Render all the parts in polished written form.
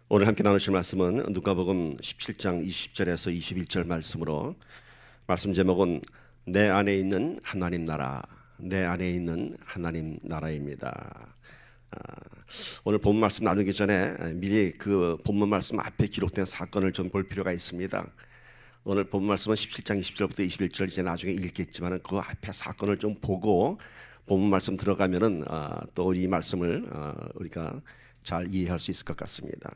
오늘 함께 나누실 말씀은 누가복음 17장 20절에서 21절 말씀으로, 말씀 제목은 내 안에 있는 하나님 나라, 내 안에 있는 하나님 나라입니다. 오늘 본문 말씀 나누기 전에 미리 그 본문 말씀 앞에 기록된 사건을 좀 볼 필요가 있습니다. 오늘 본문 말씀은 17장 20절부터 21절 이제 나중에 읽겠지만 그 앞에 사건을 좀 보고 본문 말씀 들어가면은 또 이 말씀을 우리가 잘 이해할 수 있을 것 같습니다.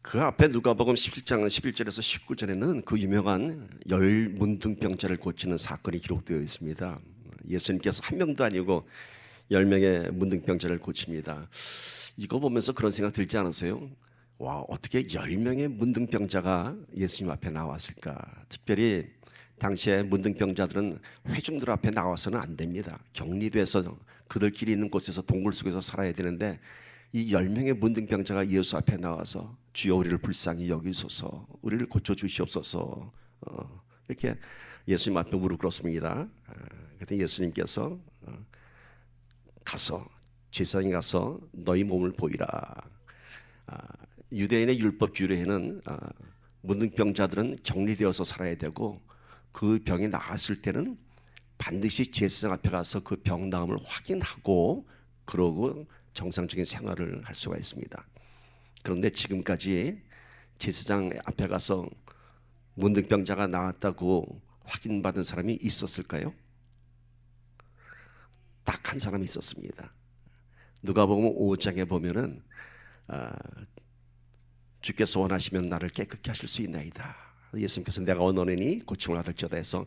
그 앞에 누가복음 17장 11절에서 19절에는 그 유명한 열 문둥병자를 고치는 사건이 기록되어 있습니다. 예수님께서 한 명도 아니고 10명의 문둥병자를 고칩니다. 이거 보면서 그런 생각 들지 않으세요? 와, 어떻게 10명의 문둥병자가 예수님 앞에 나왔을까? 특별히 당시에 문둥병자들은 회중들 앞에 나와서는 안 됩니다. 격리돼서 그들끼리 있는 곳에서 동굴 속에서 살아야 되는데, 이 10명의 문둥병자가 예수 앞에 나와서 주여 우리를 불쌍히 여기소서, 우리를 고쳐주시옵소서, 이렇게 예수님 앞에 무릎 꿇었습니다. 그때 예수님께서 가서 제사장에 가서 너희 몸을 보이라. 유대인의 율법 규례에는 문둥병자들은 격리되어서 살아야 되고, 그 병이 나았을 때는 반드시 제사장 앞에 가서 그 병 나음을 확인하고 그러고 정상적인 생활을 할 수가 있습니다. 그런데 지금까지 제사장 앞에 가서 문둥병자가 나았다고 확인받은 사람이 있었을까요? 딱 한 사람이 있었습니다. 누가복음 5장에 보면은 주께서 원하시면 나를 깨끗게 하실 수 있나이다. 예수님께서 내가 원하노니 고침을 받을지어다 해서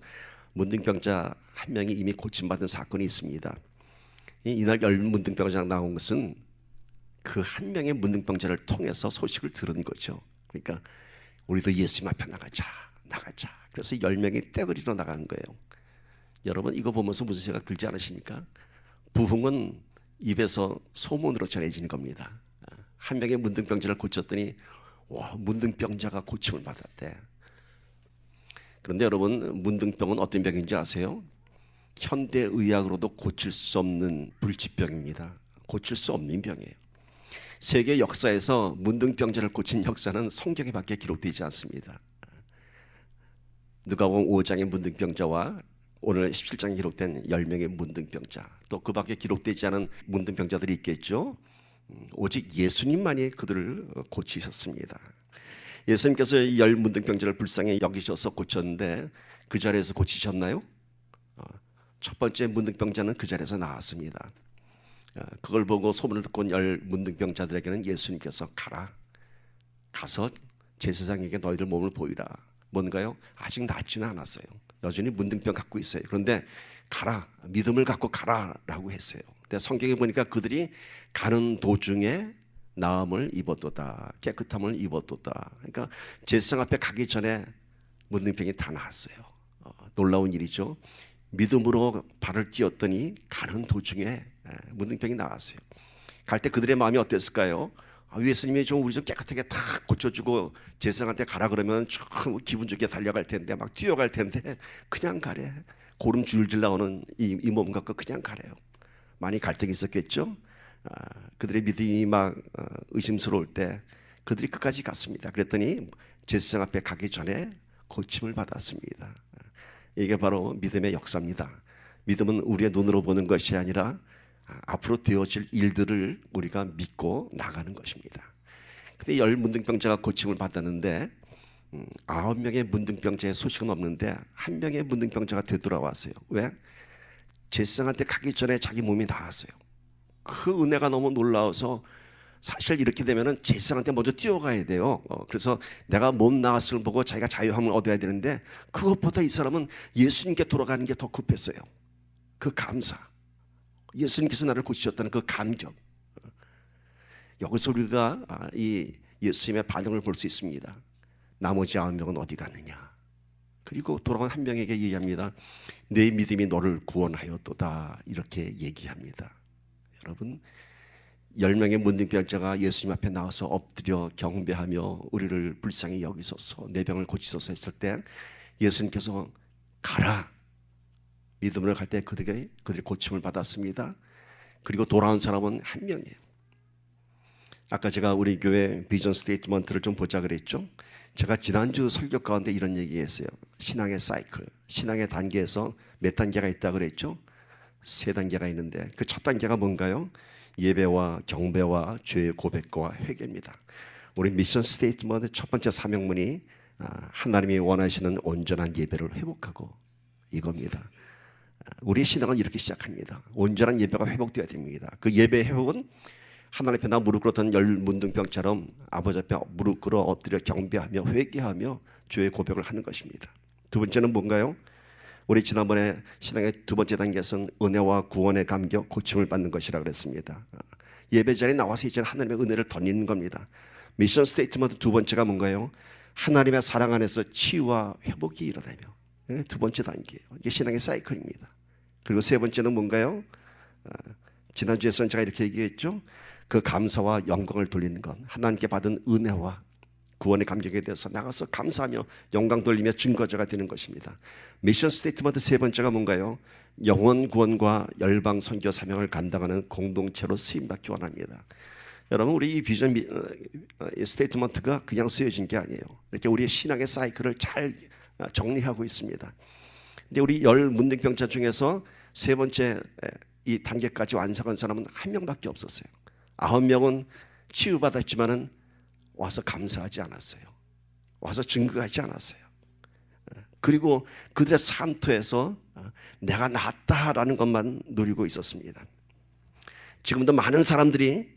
문둥병자 한 명이 이미 고침받은 사건이 있습니다. 이날 열 문둥병자가 나온 것은 그 한 명의 문둥병자를 통해서 소식을 들은 거죠. 그러니까 우리도 예수님 앞에 나가자. 그래서 10명이 떼거리로 나간 거예요. 여러분, 이거 보면서 무슨 생각 들지 않으십니까? 부흥은 입에서 소문으로 전해지는 겁니다. 한 명의 문둥병자를 고쳤더니 와, 문둥병자가 고침을 받았대. 그런데 여러분, 문둥병은 어떤 병인지 아세요? 현대의학으로도 고칠 수 없는 불치병입니다. 고칠 수 없는 병이에요. 세계 역사에서 문둥병자를 고친 역사는 성경에 밖에 기록되지 않습니다. 누가복음 5장의 문둥병자와 오늘 17장에 기록된 10명의 문둥병자, 또 그 밖에 기록되지 않은 문둥병자들이 있겠죠. 오직 예수님만이 그들을 고치셨습니다. 예수님께서 이 열 문둥병자를 불쌍히 여기셔서 고쳤는데 그 자리에서 고치셨나요? 첫 번째 문둥병자는 그 자리에서 나왔습니다. 그걸 보고 소문을 듣고 온 열 문둥병자들에게는 예수님께서 가서 제사장에게 너희들 몸을 보이라. 뭔가요? 아직 낫지는 않았어요. 여전히 문둥병 갖고 있어요. 그런데 가라, 믿음을 갖고 가라라고 했어요. 근데 성경에 보니까 그들이 가는 도중에 나음을 입었도다, 깨끗함을 입었도다. 그러니까 제사장 앞에 가기 전에 문둥병이 다 나았어요. 놀라운 일이죠. 믿음으로 발을 띄었더니 가는 도중에 문둥병이 나왔어요. 갈 때 그들의 마음이 어땠을까요? 예수님이 좀 우리 좀 깨끗하게 탁 고쳐주고 제사장한테 가라 그러면 좀 기분 좋게 달려갈 텐데, 막 뛰어갈 텐데 그냥 가래. 고름 줄줄 나오는 이 몸 갖고 그냥 가래요. 많이 갈등이 있었겠죠. 그들의 믿음이 막 의심스러울 때 그들이 끝까지 갔습니다. 그랬더니 제사장 앞에 가기 전에 고침을 받았습니다. 이게 바로 믿음의 역사입니다. 믿음은 우리의 눈으로 보는 것이 아니라 앞으로 되어질 일들을 우리가 믿고 나가는 것입니다. 그때 열 문둥병자가 고침을 받았는데 9명의 문둥병자의 소식은 없는데 한 명의 문둥병자가 되돌아왔어요. 왜? 제사장한테 가기 전에 자기 몸이 나았어요. 그 은혜가 너무 놀라워서, 사실 이렇게 되면은 제사장한테 먼저 뛰어가야 돼요. 그래서 내가 몸 나았을 보고 자기가 자유함을 얻어야 되는데, 그것보다 이 사람은 예수님께 돌아가는 게 더 급했어요. 그 감사, 예수님께서 나를 고치셨다는 그 감격. 여기서 우리가 이 예수님의 반응을 볼 수 있습니다. 나머지 9명은 어디 갔느냐? 그리고 돌아온 한 명에게 얘기합니다. 내 믿음이 너를 구원하였도다, 이렇게 얘기합니다. 여러분, 10명의 문둥병자가 예수님 앞에 나와서 엎드려 경배하며 우리를 불쌍히 여기소서, 내 병을 고치소서 했을 때 예수님께서 가라, 믿음으로 갈 때 그들이 고침을 받았습니다. 그리고 돌아온 사람은 한 명이에요. 아까 제가 우리 교회 비전 스테이트먼트를 좀 보자 그랬죠. 제가 지난주 설교 가운데 이런 얘기했어요. 신앙의 사이클, 신앙의 단계에서 몇 단계가 있다 그랬죠? 세 단계가 있는데 그 첫 단계가 뭔가요? 예배와 경배와 죄의 고백과 회개입니다. 우리 미션 스테이트먼트 첫 번째 사명문이 하나님이 원하시는 온전한 예배를 회복하고 이겁니다. 우리 신앙은 이렇게 시작합니다. 온전한 예배가 회복되어야 됩니다. 그 예배 회복은 하나님 앞에 나 무릎 꿇었던 열문둥병처럼 아버지 앞에 무릎 꿇어 엎드려 경배하며 회개하며 죄의 고백을 하는 것입니다. 두 번째는 뭔가요? 우리 지난번에 신앙의 두 번째 단계에서는 은혜와 구원의 감격, 고침을 받는 것이라고 그랬습니다. 예배 자리에 나와서 이제 하나님의 은혜를 덧입는 겁니다. 미션 스테이트먼트 두 번째가 뭔가요? 하나님의 사랑 안에서 치유와 회복이 일어나며 두 번째 단계예요. 이게 신앙의 사이클입니다. 그리고 세 번째는 뭔가요? 지난주에서는 제가 이렇게 얘기했죠. 그 감사와 영광을 돌리는 것, 하나님께 받은 은혜와 구원의 감격에 대해서 나가서 감사하며 영광 돌리며 증거자가 되는 것입니다. 미션 스테이트먼트 세 번째가 뭔가요? 영혼 구원과 열방 선교 사명을 감당하는 공동체로 쓰임받기 원합니다. 여러분, 우리 이 비전 스테이트먼트가 그냥 쓰여진 게 아니에요. 이렇게 우리의 신앙의 사이클을 잘 정리하고 있습니다. 근데 우리 10 문둥병자 중에서 세 번째 이 단계까지 완성한 사람은 한 명밖에 없었어요. 9명은 치유받았지만은 와서 감사하지 않았어요. 와서 증거하지 않았어요. 그리고 그들의 산토에서 내가 낫다라는 것만 누리고 있었습니다. 지금도 많은 사람들이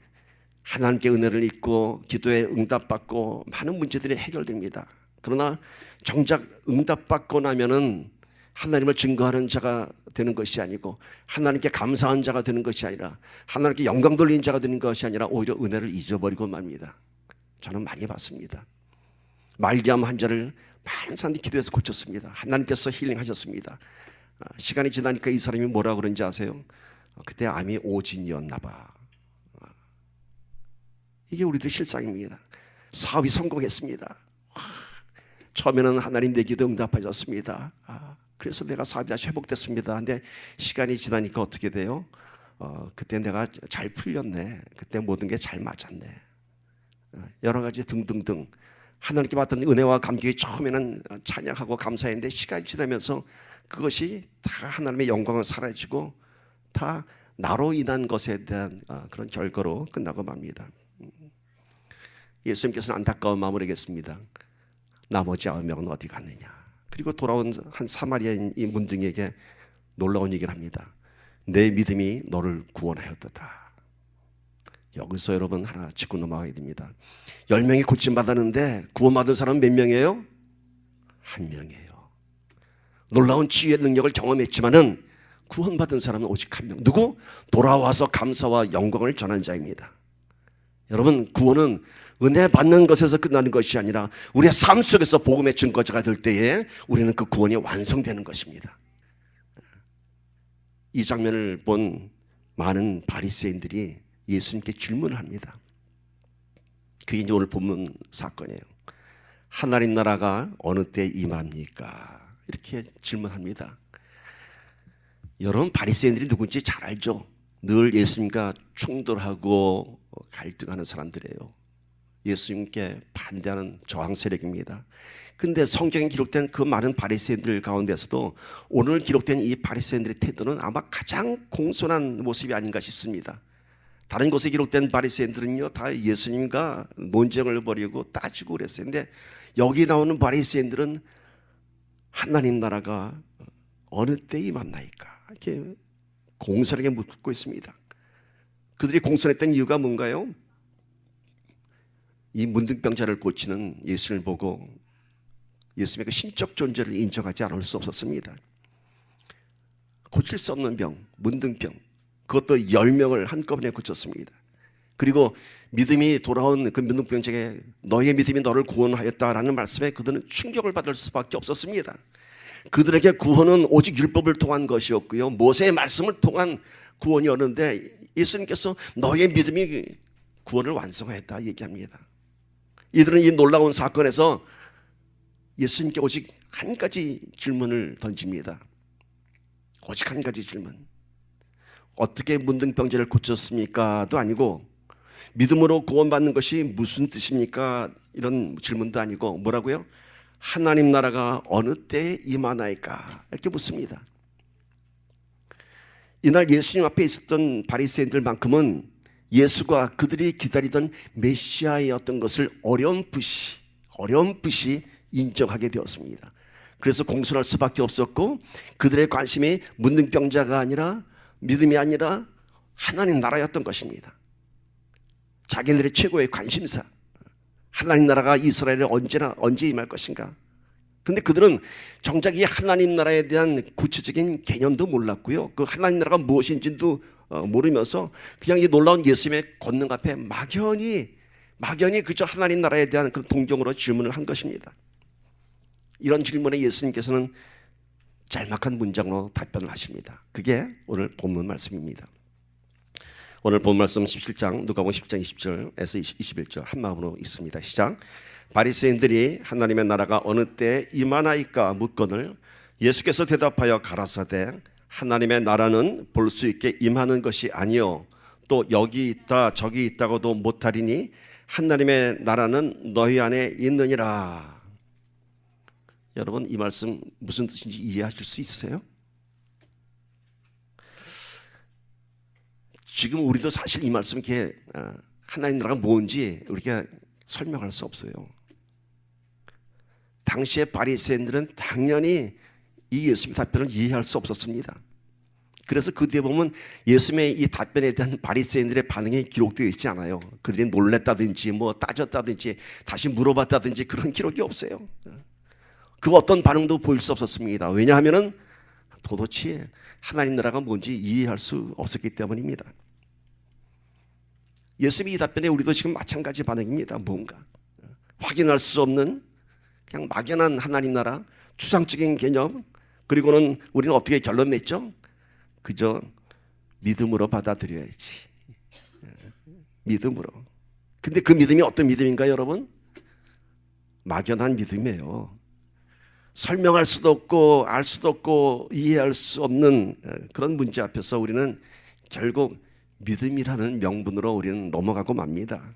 하나님께 은혜를 입고 기도에 응답받고 많은 문제들이 해결됩니다. 그러나 정작 응답받고 나면은 하나님을 증거하는 자가 되는 것이 아니고 하나님께 감사한 자가 되는 것이 아니라 하나님께 영광 돌리는 자가 되는 것이 아니라 오히려 은혜를 잊어버리고 맙니다. 저는 많이 봤습니다. 말기암 환자를 많은 사람들이 기도해서 고쳤습니다. 하나님께서 힐링하셨습니다. 시간이 지나니까 이 사람이 뭐라고 그런지 아세요? 그때 암이 오진이었나 봐. 이게 우리들 실상입니다. 사업이 성공했습니다. 처음에는 하나님 내 기도 응답하셨습니다. 그래서 내가 사업이 다시 회복됐습니다. 근데 시간이 지나니까 어떻게 돼요? 그때 내가 잘 풀렸네. 그때 모든 게 잘 맞았네. 여러 가지 등등등. 하나님께 받던 은혜와 감격이 처음에는 찬양하고 감사했는데 시간이 지나면서 그것이 다 하나님의 영광은 사라지고 다 나로 인한 것에 대한 그런 결과로 끝나고 맙니다. 예수님께서는 안타까운 마음을 하겠습니다. 나머지 9명은 어디 갔느냐. 그리고 돌아온 한 사마리아인 이 문둥이에게 놀라운 얘기를 합니다. 내 믿음이 너를 구원하였도다. 여기서 여러분 하나 짚고 넘어가야 됩니다. 10명이 고침받았는데 구원받은 사람은 몇 명이에요? 1명이에요. 놀라운 치유의 능력을 경험했지만은 구원받은 사람은 오직 1명. 누구? 돌아와서 감사와 영광을 전한 자입니다. 여러분, 구원은 은혜 받는 것에서 끝나는 것이 아니라 우리의 삶 속에서 복음의 증거자가 될 때에 우리는 그 구원이 완성되는 것입니다. 이 장면을 본 많은 바리새인들이 예수님께 질문을 합니다. 그게 이제 오늘 본문 사건이에요. 하나님 나라가 어느 때 임합니까? 이렇게 질문합니다. 여러분, 바리새인들이 누군지 잘 알죠? 늘 예수님과 충돌하고 갈등하는 사람들이에요. 예수님께 반대하는 저항 세력입니다. 근데 성경에 기록된 그 많은 바리새인들 가운데서도 오늘 기록된 이 바리새인들의 태도는 아마 가장 공손한 모습이 아닌가 싶습니다. 다른 곳에 기록된 바리새인들은요 다 예수님과 논쟁을 벌이고 따지고 그랬어요. 근데 여기 나오는 바리새인들은 하나님 나라가 어느 때 임합나이까 이렇게 공손하게 묻고 있습니다. 그들이 공손했던 이유가 뭔가요? 이 문둥병자를 고치는 예수를 보고 예수님의 그 신적 존재를 인정하지 않을 수 없었습니다. 고칠 수 없는 병, 문둥병, 그것도 10명을 한꺼번에 고쳤습니다. 그리고 믿음이 돌아온 그 문둥병자에게 너의 믿음이 너를 구원하였다라는 말씀에 그들은 충격을 받을 수밖에 없었습니다. 그들에게 구원은 오직 율법을 통한 것이었고요, 모세의 말씀을 통한 구원이었는데 예수님께서 너의 믿음이 구원을 완성하였다 얘기합니다. 이들은 이 놀라운 사건에서 예수님께 오직 한 가지 질문을 던집니다. 오직 한 가지 질문. 어떻게 문둥병자를 고쳤습니까?도 아니고 믿음으로 구원받는 것이 무슨 뜻입니까? 이런 질문도 아니고 뭐라고요? 하나님 나라가 어느 때에 임하나이까? 이렇게 묻습니다. 이날 예수님 앞에 있었던 바리새인들만큼은 예수가 그들이 기다리던 메시아였던 것을 어렴풋이 인정하게 되었습니다. 그래서 공손할 수밖에 없었고 그들의 관심이 문둥병자가 아니라 믿음이 아니라 하나님 나라였던 것입니다. 자기네들의 최고의 관심사, 하나님 나라가 이스라엘에 언제 임할 것인가. 그런데 그들은 정작 이 하나님 나라에 대한 구체적인 개념도 몰랐고요. 그 하나님 나라가 무엇인지도 모르면서 그냥 이 놀라운 예수님의 권능 앞에 막연히 그저 하나님 나라에 대한 그 동경으로 질문을 한 것입니다. 이런 질문에 예수님께서는 짤막한 문장으로 답변을 하십니다. 그게 오늘 본문 말씀입니다. 오늘 본 말씀 17장 누가복음 10장 20절에서 21절 한 마음으로 있습니다. 시작. 바리새인들이 하나님의 나라가 어느 때에 임하나이까 묻거늘 예수께서 대답하여 가라사대 하나님의 나라는 볼 수 있게 임하는 것이 아니요 또 여기 있다 저기 있다고도 못하리니 하나님의 나라는 너희 안에 있느니라. 여러분 이 말씀 무슨 뜻인지 이해하실 수 있어요? 지금 우리도 사실 이 말씀 이렇게 하나님 나라가 뭔지 우리가 설명할 수 없어요. 당시의 바리새인들은 당연히 이 예수님의 답변을 이해할 수 없었습니다. 그래서 그 뒤에 보면 예수님의 이 답변에 대한 바리새인들의 반응이 기록되어 있지 않아요. 그들이 놀랬다든지 뭐 따졌다든지 다시 물어봤다든지 그런 기록이 없어요. 그 어떤 반응도 보일 수 없었습니다. 왜냐하면 도대체 하나님 나라가 뭔지 이해할 수 없었기 때문입니다. 예수님이 이 답변에 우리도 지금 마찬가지 반응입니다. 뭔가 확인할 수 없는 그냥 막연한 하나님 나라, 추상적인 개념, 그리고는 우리는 어떻게 결론 냈죠? 그저 믿음으로 받아들여야지. 믿음으로. 근데 그 믿음이 어떤 믿음인가요, 여러분? 막연한 믿음이에요. 설명할 수도 없고 알 수도 없고 이해할 수 없는 그런 문제 앞에서 우리는 결국 믿음이라는 명분으로 우리는 넘어가고 맙니다.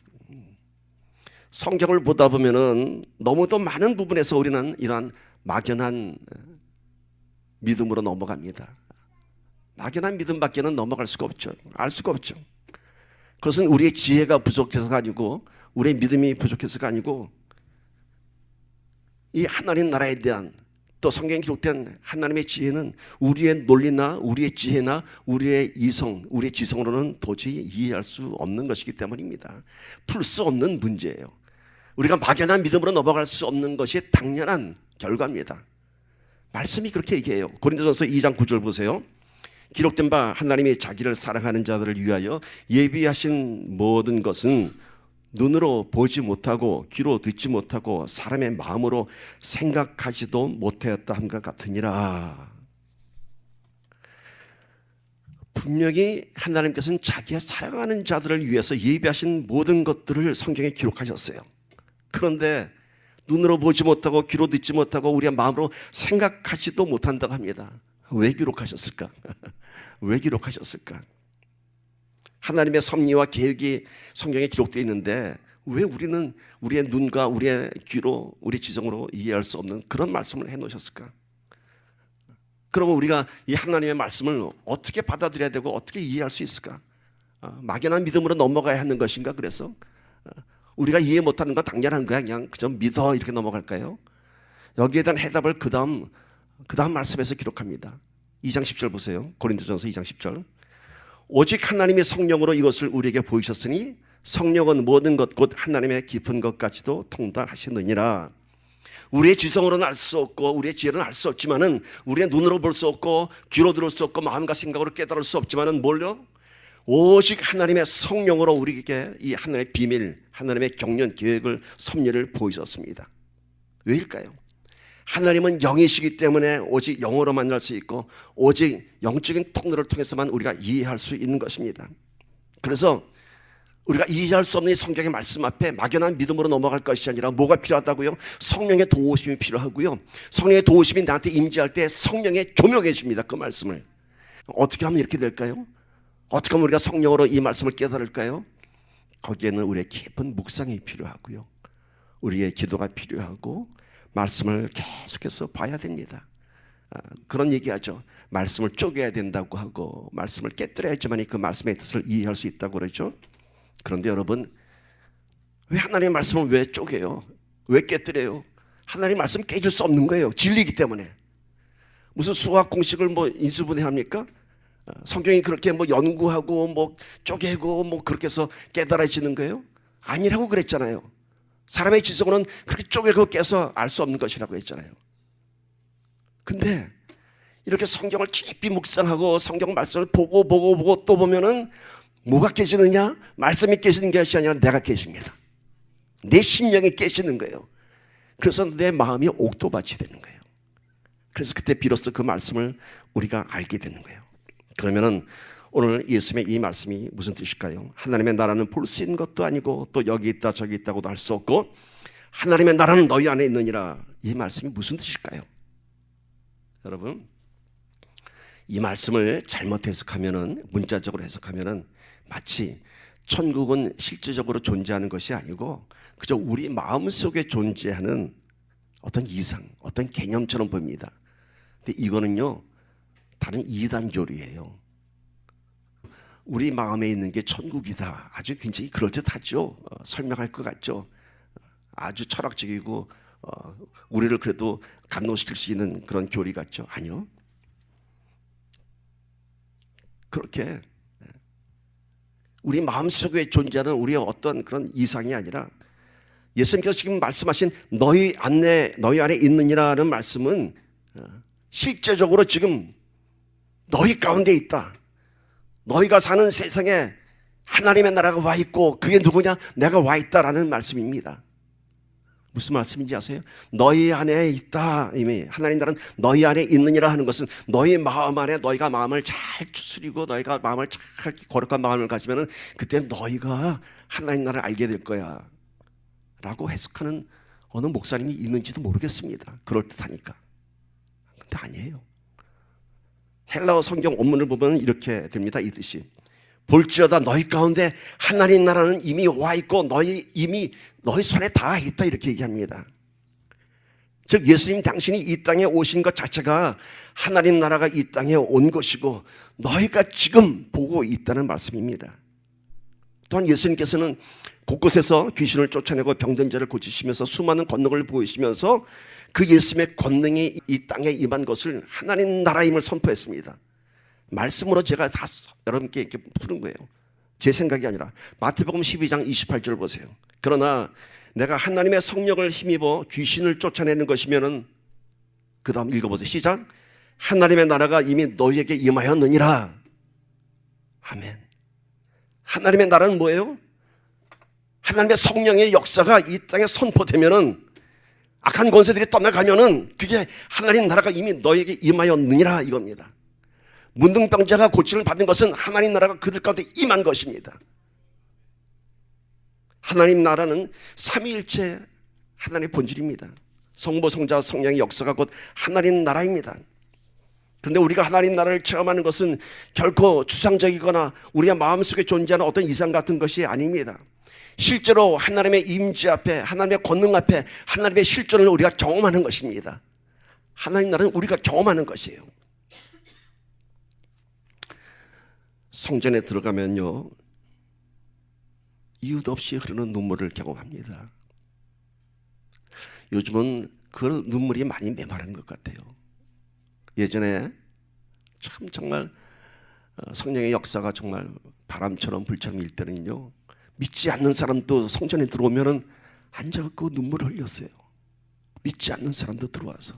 성경을 보다 보면은 너무도 많은 부분에서 우리는 이러한 막연한 믿음으로 넘어갑니다. 막연한 믿음밖에는 넘어갈 수가 없죠. 알 수가 없죠. 그것은 우리의 지혜가 부족해서가 아니고 우리의 믿음이 부족해서가 아니고 이 하나님 나라에 대한 또 성경에 기록된 하나님의 지혜는 우리의 논리나 우리의 지혜나 우리의 이성, 우리의 지성으로는 도저히 이해할 수 없는 것이기 때문입니다. 풀 수 없는 문제예요. 우리가 막연한 믿음으로 넘어갈 수 없는 것이 당연한 결과입니다. 말씀이 그렇게 얘기해요. 고린도전서 2장 9절 보세요. 기록된 바 하나님이 자기를 사랑하는 자들을 위하여 예비하신 모든 것은 눈으로 보지 못하고 귀로 듣지 못하고 사람의 마음으로 생각하지도 못하였다 함과 같으니라. 분명히 하나님께서는 자기의 사랑하는 자들을 위해서 예비하신 모든 것들을 성경에 기록하셨어요. 그런데 눈으로 보지 못하고 귀로 듣지 못하고 우리의 마음으로 생각하지도 못한다고 합니다. 왜 기록하셨을까? 왜 기록하셨을까? 하나님의 섭리와 계획이 성경에 기록되어 있는데 왜 우리는 우리의 눈과 우리의 귀로 우리 지성으로 이해할 수 없는 그런 말씀을 해놓으셨을까? 그러면 우리가 이 하나님의 말씀을 어떻게 받아들여야 되고 어떻게 이해할 수 있을까? 막연한 믿음으로 넘어가야 하는 것인가? 그래서 우리가 이해 못하는 건 당연한 거야. 그냥 그저 믿어 이렇게 넘어갈까요? 여기에 대한 해답을 그 다음 말씀에서 기록합니다. 2장 10절 보세요. 고린도전서 2장 10절. 오직 하나님의 성령으로 이것을 우리에게 보이셨으니 성령은 모든 것 곧 하나님의 깊은 것까지도 통달하시느니라. 우리의 지성으로는 알 수 없고 우리의 지혜로는 알 수 없지만은 우리의 눈으로 볼 수 없고 귀로 들을 수 없고 마음과 생각으로 깨달을 수 없지만은 뭘요? 오직 하나님의 성령으로 우리에게 이 하나님의 비밀, 하나님의 경륜, 계획을, 섭리를 보이셨습니다. 왜일까요? 하나님은 영이시기 때문에 오직 영으로 만날 수 있고 오직 영적인 통로를 통해서만 우리가 이해할 수 있는 것입니다. 그래서 우리가 이해할 수 없는 이 성경의 말씀 앞에 막연한 믿음으로 넘어갈 것이 아니라 뭐가 필요하다고요? 성령의 도우심이 필요하고요. 성령의 도우심이 나한테 임재할 때 성령의 조명해 줍니다. 그 말씀을. 어떻게 하면 이렇게 될까요? 어떻게 하면 우리가 성령으로 이 말씀을 깨달을까요? 거기에는 우리의 깊은 묵상이 필요하고요, 우리의 기도가 필요하고 말씀을 계속해서 봐야 됩니다. 그런 얘기하죠. 말씀을 쪼개야 된다고 하고 말씀을 깨뜨려야지만 그 말씀의 뜻을 이해할 수 있다고 그러죠. 그런데 여러분, 왜 하나님의 말씀을 왜 쪼개요? 왜 깨뜨려요? 하나님의 말씀 깨질 수 없는 거예요. 진리이기 때문에. 무슨 수학 공식을 뭐 인수분해합니까? 성경이 그렇게 뭐 연구하고 뭐 쪼개고 뭐 그렇게 해서 깨달아지는 거예요? 아니라고 그랬잖아요. 사람의 지성으로는 그렇게 쪼개고 깨서 알 수 없는 것이라고 했잖아요. 근데 이렇게 성경을 깊이 묵상하고 성경 말씀을 보고 또 보면은 뭐가 깨지느냐? 말씀이 깨지는 것이 아니라 내가 깨집니다. 내 심령이 깨지는 거예요. 그래서 내 마음이 옥토밭이 되는 거예요. 그래서 그때 비로소 그 말씀을 우리가 알게 되는 거예요. 그러면은 오늘 예수님의 이 말씀이 무슨 뜻일까요? 하나님의 나라는 볼 수 있는 것도 아니고 또 여기 있다 저기 있다고도 할 수 없고 하나님의 나라는 너희 안에 있느니라. 이 말씀이 무슨 뜻일까요? 여러분, 이 말씀을 잘못 해석하면은, 문자적으로 해석하면은 마치 천국은 실제적으로 존재하는 것이 아니고 그저 우리 마음속에 존재하는 어떤 이상, 어떤 개념처럼 보입니다. 근데 이거는요, 다른 이단 교리예요. 우리 마음에 있는 게 천국이다. 아주 굉장히 그럴듯하죠. 설명할 것 같죠. 아주 철학적이고 우리를 그래도 감동시킬 수 있는 그런 교리 같죠. 아니요. 그렇게 우리 마음속에 존재하는 우리의 어떤 그런 이상이 아니라 예수님께서 지금 말씀하신 너희 안에 있느니라는 말씀은 실제적으로 지금 너희 가운데 있다. 너희가 사는 세상에 하나님의 나라가 와 있고 그게 누구냐? 내가 와 있다라는 말씀입니다. 무슨 말씀인지 아세요? 너희 안에 있다. 이미 하나님 나라는 너희 안에 있느니라 하는 것은 너희 마음 안에 너희가 마음을 잘 추스리고 너희가 마음을 잘 거룩한 마음을 가지면은 그때 너희가 하나님 나라를 알게 될 거야 라고 해석하는 어느 목사님이 있는지도 모르겠습니다. 그럴듯하니까. 근데 아니에요. 헬라어 성경 원문을 보면 이렇게 됩니다. 이 뜻이 볼지어다 너희 가운데 하나님 나라는 이미 와 있고 이미 너희 손에 다 있다 이렇게 얘기합니다. 즉 예수님 당신이 이 땅에 오신 것 자체가 하나님 나라가 이 땅에 온 것이고 너희가 지금 보고 있다는 말씀입니다. 또한 예수님께서는 곳곳에서 귀신을 쫓아내고 병든 자를 고치시면서 수많은 권능을 보이시면서 그 예수님의 권능이 이 땅에 임한 것을 하나님 나라임을 선포했습니다. 말씀으로 제가 다 여러분께 이렇게 푸는 거예요. 제 생각이 아니라 마태복음 12장 28절 보세요. 그러나 내가 하나님의 성령을 힘입어 귀신을 쫓아내는 것이면은 그 다음 읽어보세요. 시작. 하나님의 나라가 이미 너희에게 임하였느니라. 아멘. 하나님의 나라는 뭐예요? 하나님의 성령의 역사가 이 땅에 선포되면은 악한 권세들이 떠나가면은 그게 하나님 나라가 이미 너희에게 임하였느니라 이겁니다. 문둥병자가 고침을 받은 것은 하나님 나라가 그들 가운데 임한 것입니다. 하나님 나라는 삼위일체 하나님의 본질입니다. 성부, 성자, 성령의 역사가 곧 하나님 나라입니다. 그런데 우리가 하나님 나라를 체험하는 것은 결코 추상적이거나 우리의 마음속에 존재하는 어떤 이상 같은 것이 아닙니다. 실제로 하나님의 임재 앞에, 하나님의 권능 앞에 하나님의 실존을 우리가 경험하는 것입니다. 하나님 나라는 우리가 경험하는 것이에요. 성전에 들어가면요, 이유도 없이 흐르는 눈물을 경험합니다. 요즘은 그 눈물이 많이 메마른 것 같아요. 예전에 참 정말 성령의 역사가 정말 바람처럼 불처럼 일 때는요, 믿지 않는 사람도 성전에 들어오면은 앉아갖고 눈물을 흘렸어요. 믿지 않는 사람도 들어와서.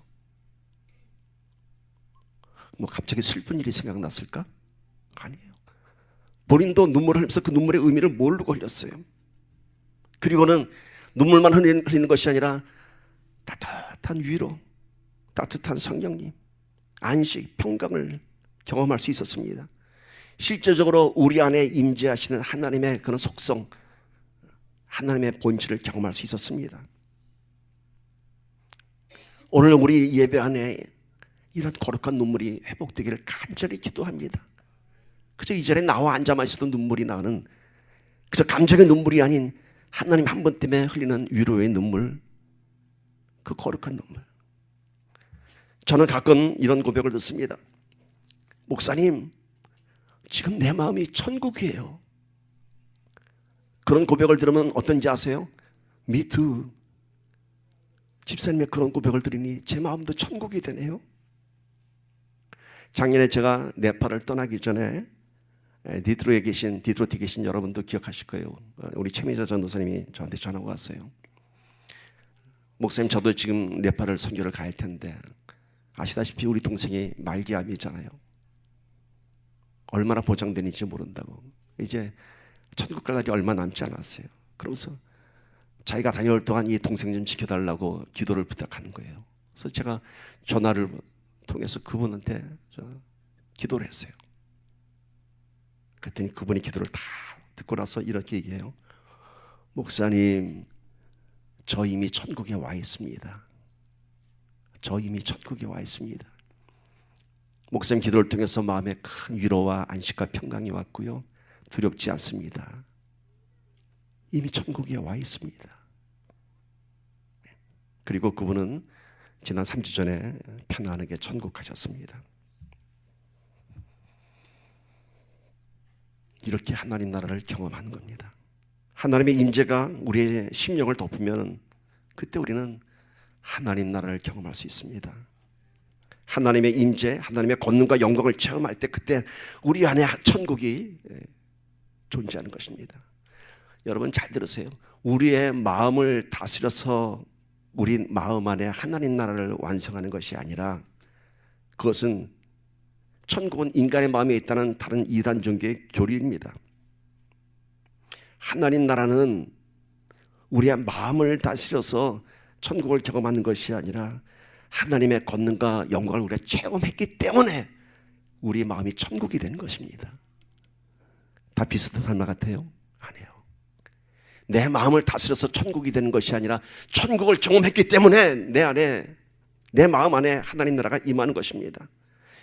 뭐 갑자기 슬픈 일이 생각났을까? 아니에요. 본인도 눈물을 흘리면서 그 눈물의 의미를 모르고 흘렸어요. 그리고는 눈물만 흘리는 것이 아니라 따뜻한 위로, 따뜻한 성령님, 안식, 평강을 경험할 수 있었습니다. 실제적으로 우리 안에 임재하시는 하나님의 그런 속성, 하나님의 본질을 경험할 수 있었습니다. 오늘 우리 예배 안에 이런 거룩한 눈물이 회복되기를 간절히 기도합니다. 그저 이 자리에 나와 앉아만 있어도 눈물이 나는 그래서 감정의 눈물이 아닌 하나님 한 번 때문에 흘리는 위로의 눈물, 그 거룩한 눈물. 저는 가끔 이런 고백을 듣습니다. 목사님, 지금 내 마음이 천국이에요. 그런 고백을 들으면 어떤지 아세요? Me too. 집사님의 그런 고백을 들으니 제 마음도 천국이 되네요. 작년에 제가 네팔을 떠나기 전에 디트로트에 계신 여러분도 기억하실 거예요. 우리 최미자 전도사님이 저한테 전화가 왔어요. 목사님, 저도 지금 네팔을 선교를 가야 할 텐데 아시다시피 우리 동생이 말기암이잖아요. 얼마나 보장되는지 모른다고. 이제 천국 갈 날이 얼마 남지 않았어요. 그러면서 자기가 다녀올 동안 이 동생 좀 지켜달라고 기도를 부탁하는 거예요. 그래서 제가 전화를 통해서 그분한테 기도를 했어요. 그랬더니 그분이 기도를 다 듣고 나서 이렇게 얘기해요. 목사님, 저 이미 천국에 와 있습니다. 저 이미 천국에 와 있습니다. 목사님 기도를 통해서 마음에 큰 위로와 안식과 평강이 왔고요. 두렵지 않습니다. 이미 천국에 와 있습니다. 그리고 그분은 지난 3주 전에 편안하게 천국 가셨습니다. 이렇게 하나님 나라를 경험하는 겁니다. 하나님의 임재가 우리의 심령을 덮으면 그때 우리는 하나님 나라를 경험할 수 있습니다. 하나님의 임재, 하나님의 권능과 영광을 체험할 때 그때 우리 안에 천국이 존재하는 것입니다. 여러분 잘 들으세요. 우리의 마음을 다스려서 우리 마음 안에 하나님 나라를 완성하는 것이 아니라 그것은 천국은 인간의 마음에 있다는 다른 이단 종교의 교리입니다. 하나님 나라는 우리의 마음을 다스려서 천국을 경험하는 것이 아니라 하나님의 권능과 영광을 우리가 체험했기 때문에 우리 마음이 천국이 되는 것입니다. 다 비슷한 말 같아요? 아니에요. 내 마음을 다스려서 천국이 되는 것이 아니라 천국을 경험했기 때문에 내 안에, 내 마음 안에 하나님 나라가 임하는 것입니다.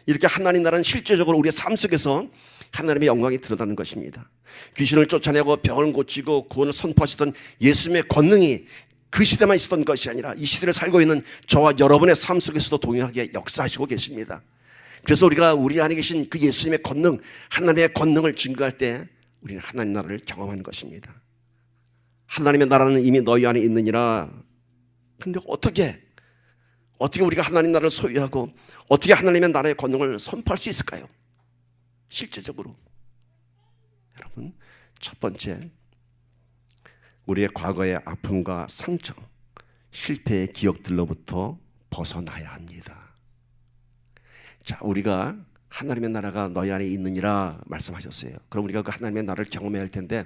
이렇게 하나님 나라는 실제적으로 우리의 삶 속에서 하나님의 영광이 드러나는 것입니다. 귀신을 쫓아내고 병을 고치고 구원을 선포하시던 예수님의 권능이 그 시대만 있었던 것이 아니라 이 시대를 살고 있는 저와 여러분의 삶 속에서도 동일하게 역사하시고 계십니다. 그래서 우리가 우리 안에 계신 그 예수님의 권능, 하나님의 권능을 증거할 때 우리는 하나님 나라를 경험하는 것입니다. 하나님의 나라는 이미 너희 안에 있느니라. 근데 어떻게 우리가 하나님 나라를 소유하고 어떻게 하나님의 나라의 권능을 선포할 수 있을까요? 실제적으로 여러분, 첫 번째, 우리의 과거의 아픔과 상처, 실패의 기억들로부터 벗어나야 합니다. 자, 우리가 하나님의 나라가 너희 안에 있느니라 말씀하셨어요. 그럼 우리가 그 하나님의 나라를 경험해야 할 텐데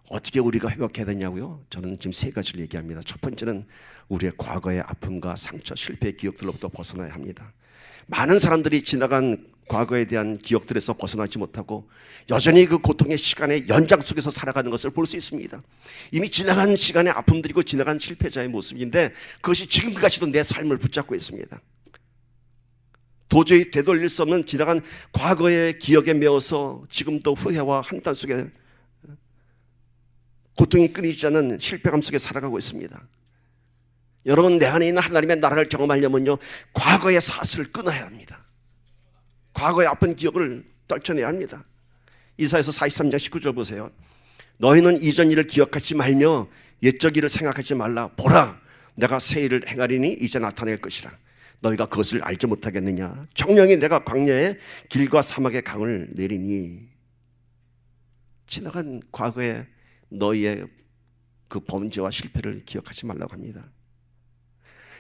어떻게 우리가 회복해야 되냐고요? 저는 지금 세 가지를 얘기합니다. 첫 번째는 우리의 과거의 아픔과 상처, 실패의 기억들로부터 벗어나야 합니다. 많은 사람들이 지나간 과거에 대한 기억들에서 벗어나지 못하고 여전히 그 고통의 시간의 연장 속에서 살아가는 것을 볼 수 있습니다. 이미 지나간 시간의 아픔들이고 지나간 실패자의 모습인데 그것이 지금까지도 내 삶을 붙잡고 있습니다. 도저히 되돌릴 수 없는 지나간 과거의 기억에 매어서 지금도 후회와 한탄 속에 고통이 끊이지 않는 실패감 속에 살아가고 있습니다. 여러분, 내 안에 있는 하나님의 나라를 경험하려면요, 과거의 사슬을 끊어야 합니다. 과거의 아픈 기억을 떨쳐내야 합니다. 이사야서 43장 19절 보세요. 너희는 이전 일을 기억하지 말며 옛적 일을 생각하지 말라. 보라, 내가 새 일을 행하리니 이제 나타낼 것이라. 너희가 그것을 알지 못하겠느냐. 정령이 내가 광야에 길과 사막의 강을 내리니. 지나간 과거의 너희의 그 범죄와 실패를 기억하지 말라고 합니다.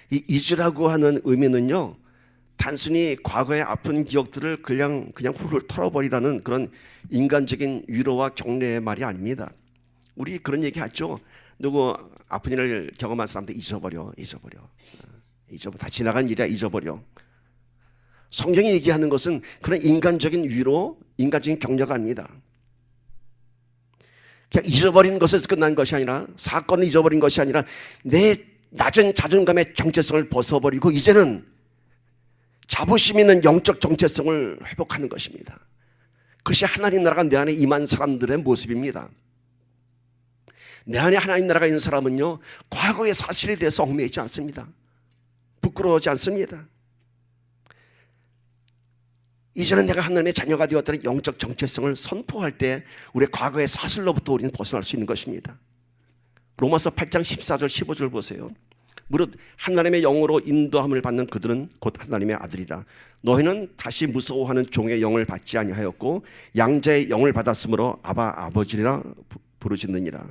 이 잊으라고 하는 의미는요, 단순히 과거의 아픈 기억들을 그냥 훌훌 털어버리라는 그런 인간적인 위로와 격려의 말이 아닙니다. 우리 그런 얘기 하죠. 누구 아픈 일을 경험한 사람들 잊어버려. 다 지나간 일이야, 잊어버려. 성경이 얘기하는 것은 그런 인간적인 위로, 인간적인 격려가 아닙니다. 그냥 잊어버린 것에서 끝난 것이 아니라, 사건을 잊어버린 것이 아니라 내 낮은 자존감의 정체성을 벗어버리고 이제는 자부심 있는 영적 정체성을 회복하는 것입니다. 그것이 하나님 나라가 내 안에 임한 사람들의 모습입니다. 내 안에 하나님 나라가 있는 사람은요, 과거의 사실에 대해서 얽매이지 않습니다. 부끄러워하지 않습니다. 이제는 내가 하나님의 자녀가 되었다는 영적 정체성을 선포할 때 우리의 과거의 사슬로부터 우리는 벗어날 수 있는 것입니다. 로마서 8장 14절 15절 보세요. 무릇 하나님의 영으로 인도함을 받는 그들은 곧 하나님의 아들이라. 너희는 다시 무서워하는 종의 영을 받지 아니하였고 양자의 영을 받았으므로 아바 아버지라 부르짖느니라.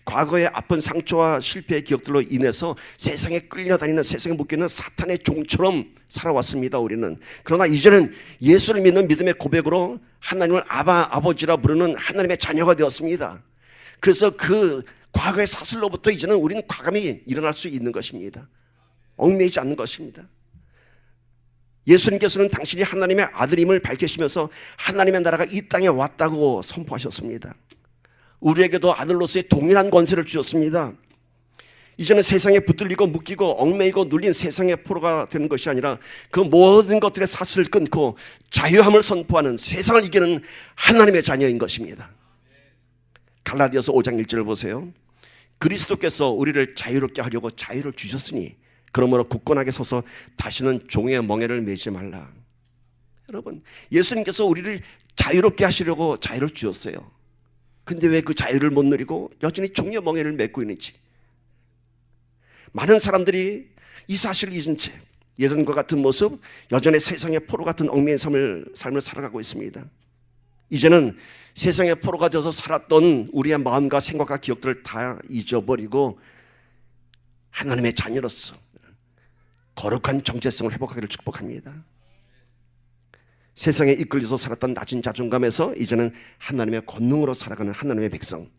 과거의 아픈 상처와 실패의 기억들로 인해서 세상에 끌려다니는, 세상에 묶여있는 사탄의 종처럼 살아왔습니다, 우리는. 그러나 이제는 예수를 믿는 믿음의 고백으로 하나님을 아바 아버지라 부르는 하나님의 자녀가 되었습니다. 그래서 그 과거의 사슬로부터 이제는 우리는 과감히 일어날 수 있는 것입니다. 얽매이지 않는 것입니다. 예수님께서는 당신이 하나님의 아들임을 밝히시면서 하나님의 나라가 이 땅에 왔다고 선포하셨습니다. 우리에게도 아들로서의 동일한 권세를 주셨습니다. 이제는 세상에 붙들리고 묶이고 얽매이고 눌린 세상의 포로가 되는 것이 아니라 그 모든 것들의 사슬을 끊고 자유함을 선포하는, 세상을 이기는 하나님의 자녀인 것입니다. 갈라디아서 5장 1절을 보세요. 그리스도께서 우리를 자유롭게 하려고 자유를 주셨으니 그러므로 굳건하게 서서 다시는 종의 멍에를 매지 말라. 여러분, 예수님께서 우리를 자유롭게 하시려고 자유를 주셨어요. 근데 왜 그 자유를 못 누리고 여전히 종의 멍에를 맺고 있는지. 많은 사람들이 이 사실을 잊은 채 예전과 같은 모습, 여전히 세상의 포로 같은 얽매인 삶을 살아가고 있습니다. 이제는 세상의 포로가 되어서 살았던 우리의 마음과 생각과 기억들을 다 잊어버리고 하나님의 자녀로서 거룩한 정체성을 회복하기를 축복합니다. 세상에 이끌려서 살았던 낮은 자존감에서 이제는 하나님의 권능으로 살아가는 하나님의 백성,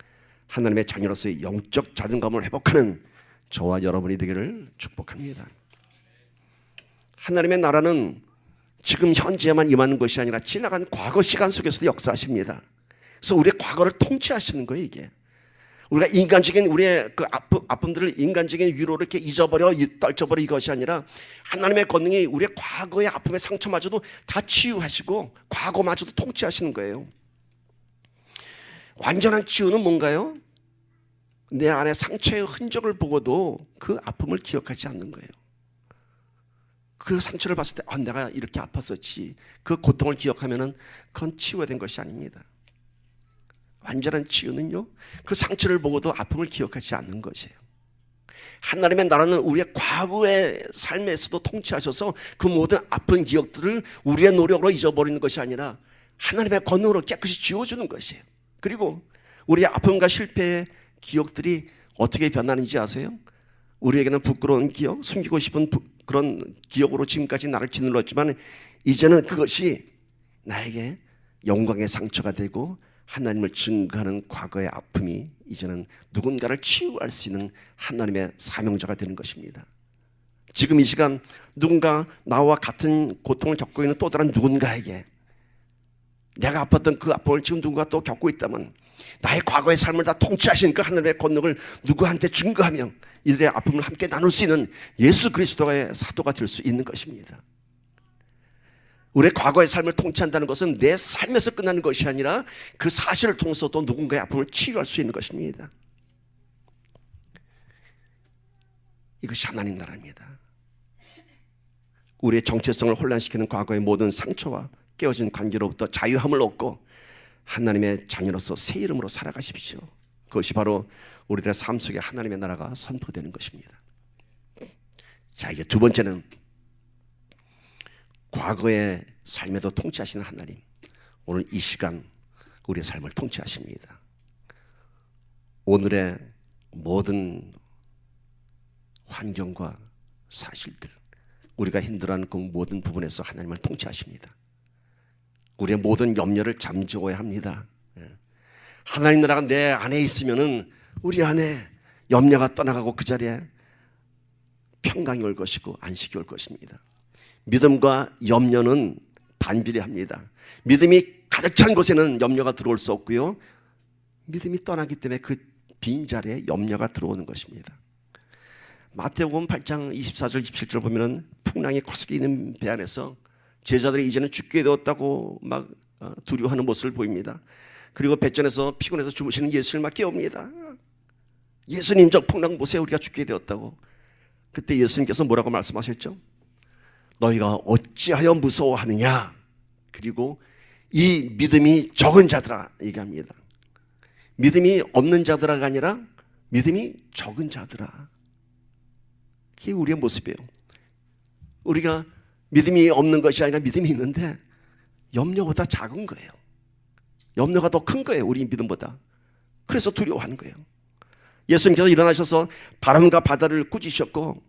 하나님의 자녀로서의 영적 자존감을 회복하는 저와 여러분이 되기를 축복합니다. 하나님의 나라는 지금 현재에만 임하는 것이 아니라 지나간 과거 시간 속에서도 역사하십니다. 그래서 우리의 과거를 통치하시는 거예요, 이게. 우리가 인간적인 우리의 그 아픔들을 인간적인 위로를 이렇게 잊어버려 떨쳐버려 이것이 아니라 하나님의 권능이 우리의 과거의 아픔의 상처마저도 다 치유하시고 과거마저도 통치하시는 거예요. 완전한 치유는 뭔가요? 내 안에 상처의 흔적을 보고도 그 아픔을 기억하지 않는 거예요. 그 상처를 봤을 때 내가 이렇게 아팠었지, 그 고통을 기억하면은 그건 치유가 된 것이 아닙니다. 완전한 치유는요, 그 상처를 보고도 아픔을 기억하지 않는 것이에요. 하나님의 나라는 우리의 과거의 삶에서도 통치하셔서 그 모든 아픈 기억들을 우리의 노력으로 잊어버리는 것이 아니라 하나님의 권능으로 깨끗이 지워주는 것이에요. 그리고 우리의 아픔과 실패의 기억들이 어떻게 변하는지 아세요? 우리에게는 부끄러운 기억, 숨기고 싶은 그런 기억으로 지금까지 나를 짓눌렀지만 이제는 그것이 나에게 영광의 상처가 되고 하나님을 증거하는 과거의 아픔이 이제는 누군가를 치유할 수 있는 하나님의 사명자가 되는 것입니다. 지금 이 시간 누군가 나와 같은 고통을 겪고 있는 또 다른 누군가에게 내가 아팠던 그 아픔을 지금 누군가 또 겪고 있다면 나의 과거의 삶을 다 통치하신 그 하나님의 권능을 누구한테 증거하며 이들의 아픔을 함께 나눌 수 있는 예수 그리스도의 사도가 될 수 있는 것입니다. 우리의 과거의 삶을 통치한다는 것은 내 삶에서 끝나는 것이 아니라 그 사실을 통해서 또 누군가의 아픔을 치유할 수 있는 것입니다. 이것이 하나님 나라입니다. 우리의 정체성을 혼란시키는 과거의 모든 상처와 깨어진 관계로부터 자유함을 얻고 하나님의 자녀로서 새 이름으로 살아가십시오. 그것이 바로 우리들의 삶 속에 하나님의 나라가 선포되는 것입니다. 자, 이제 두 번째는 과거의 삶에도 통치하시는 하나님, 오늘 이 시간 우리의 삶을 통치하십니다. 오늘의 모든 환경과 사실들, 우리가 힘들어하는 그 모든 부분에서 하나님을 통치하십니다. 우리의 모든 염려를 잠재워야 합니다. 하나님 나라가 내 안에 있으면은 우리 안에 염려가 떠나가고 그 자리에 평강이 올 것이고 안식이 올 것입니다. 믿음과 염려는 반비례합니다. 믿음이 가득 찬 곳에는 염려가 들어올 수 없고요, 믿음이 떠나기 때문에 그 빈자리에 염려가 들어오는 것입니다. 마태복음 8장 24절 27절 보면은 풍랑이 거세게 있는 배 안에서 제자들이 이제는 죽게 되었다고 막 두려워하는 모습을 보입니다. 그리고 배전에서 피곤해서 주무시는 예수를 막 깨웁니다. 예수님 저 풍랑 보세요. 우리가 죽게 되었다고. 그때 예수님께서 뭐라고 말씀하셨죠? 너희가 어찌하여 무서워하느냐. 그리고 이 믿음이 적은 자들아 얘기합니다. 믿음이 없는 자들아가 아니라 믿음이 적은 자들아. 그게 우리의 모습이에요. 우리가 믿음이 없는 것이 아니라 믿음이 있는데 염려보다 작은 거예요. 염려가 더 큰 거예요. 우리 믿음보다. 그래서 두려워하는 거예요. 예수님께서 일어나셔서 바람과 바다를 꾸짖으셨고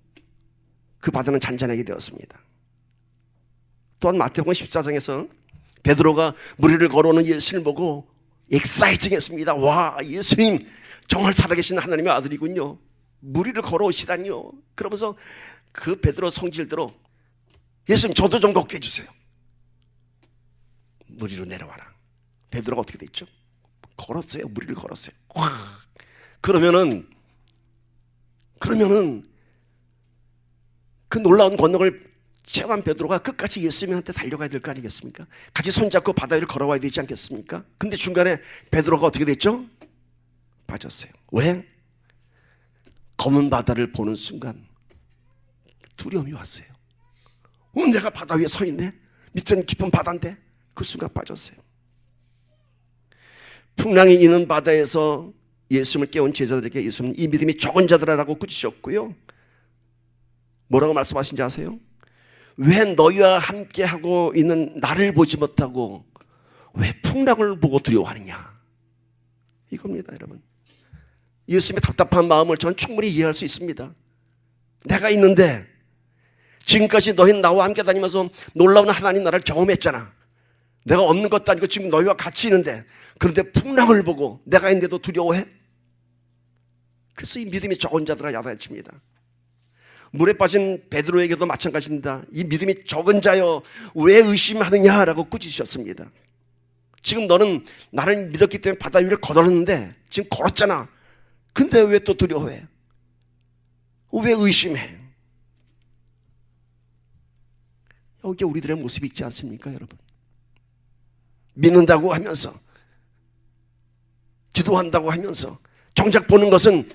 그 바다는 잔잔하게 되었습니다. 또한 마태복음 14장에서 베드로가 무리를 걸어오는 예수님을 보고 엑사이팅했습니다. 와, 예수님 정말 살아계신 하나님의 아들이군요. 무리를 걸어오시다니요. 그러면서 그 베드로 성질대로 예수님 저도 좀 걷게 해주세요. 무리로 내려와라. 베드로가 어떻게 됐죠? 걸었어요. 무리를 걸었어요. 와. 그러면은 그 놀라운 권능을 체험한 베드로가 끝까지 예수님한테 달려가야 될 거 아니겠습니까? 같이 손잡고 바다 위를 걸어와야 되지 않겠습니까? 근데 중간에 베드로가 어떻게 됐죠? 빠졌어요. 왜? 검은 바다를 보는 순간 두려움이 왔어요. 내가 바다 위에 서 있네? 밑에는 깊은 바다인데 그 순간 빠졌어요. 풍랑이 있는 바다에서 예수님을 깨운 제자들에게 예수님은 이 믿음이 적은 자들아라고 꾸짖으셨고요. 뭐라고 말씀하신지 아세요? 왜 너희와 함께하고 있는 나를 보지 못하고 왜 풍랑을 보고 두려워하느냐, 이겁니다. 여러분, 예수님의 답답한 마음을 저는 충분히 이해할 수 있습니다. 내가 있는데 지금까지 너희는 나와 함께 다니면서 놀라운 하나님 나라를 경험했잖아. 내가 없는 것도 아니고 지금 너희와 같이 있는데 그런데 풍랑을 보고 내가 있는데도 두려워해? 그래서 이 믿음이 적은 자들아 야단칩니다. 물에 빠진 베드로에게도 마찬가지입니다. 이 믿음이 적은 자여 왜 의심하느냐라고 꾸짖으셨습니다. 지금 너는 나를 믿었기 때문에 바다 위를 걸었는데 지금 걸었잖아. 근데 왜 또 두려워해? 왜 의심해? 여기에 우리들의 모습이 있지 않습니까, 여러분? 믿는다고 하면서, 기도한다고 하면서 정작 보는 것은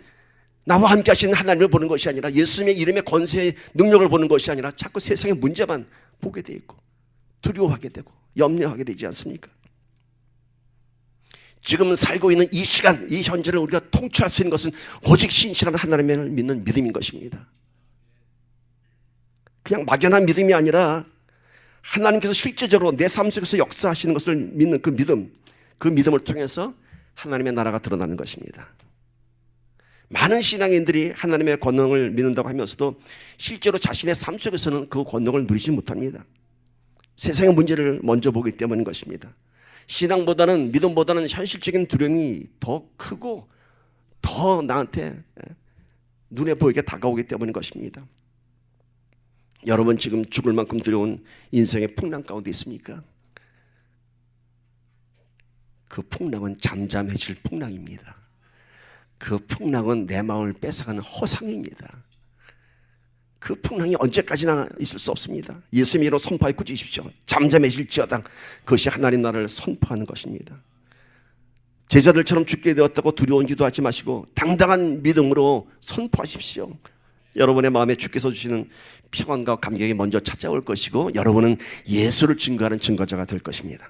나와 함께 하시는 하나님을 보는 것이 아니라 예수님의 이름의 권세의 능력을 보는 것이 아니라 자꾸 세상의 문제만 보게 돼 있고 두려워하게 되고 염려하게 되지 않습니까? 지금 살고 있는 이 시간, 이 현재를 우리가 통치할 수 있는 것은 오직 신실한 하나님을 믿는 믿음인 것입니다. 그냥 막연한 믿음이 아니라 하나님께서 실제적으로 내 삶 속에서 역사하시는 것을 믿는 그 믿음, 그 믿음을 통해서 하나님의 나라가 드러나는 것입니다. 많은 신앙인들이 하나님의 권능을 믿는다고 하면서도 실제로 자신의 삶 속에서는 그 권능을 누리지 못합니다. 세상의 문제를 먼저 보기 때문인 것입니다. 신앙보다는, 믿음보다는 현실적인 두려움이 더 크고 더 나한테 눈에 보이게 다가오기 때문인 것입니다. 여러분 지금 죽을 만큼 두려운 인생의 풍랑 가운데 있습니까? 그 풍랑은 잠잠해질 풍랑입니다. 그 풍랑은 내 마음을 뺏어가는 허상입니다. 그 풍랑이 언제까지나 있을 수 없습니다. 예수님의 이름으로 선포하여 꾸짖으십시오. 잠잠해질지어다. 그것이 하나님 나라를 선포하는 것입니다. 제자들처럼 죽게 되었다고 두려운 기도하지 마시고 당당한 믿음으로 선포하십시오. 여러분의 마음에 주께서 주시는 평안과 감격이 먼저 찾아올 것이고 여러분은 예수를 증거하는 증거자가 될 것입니다.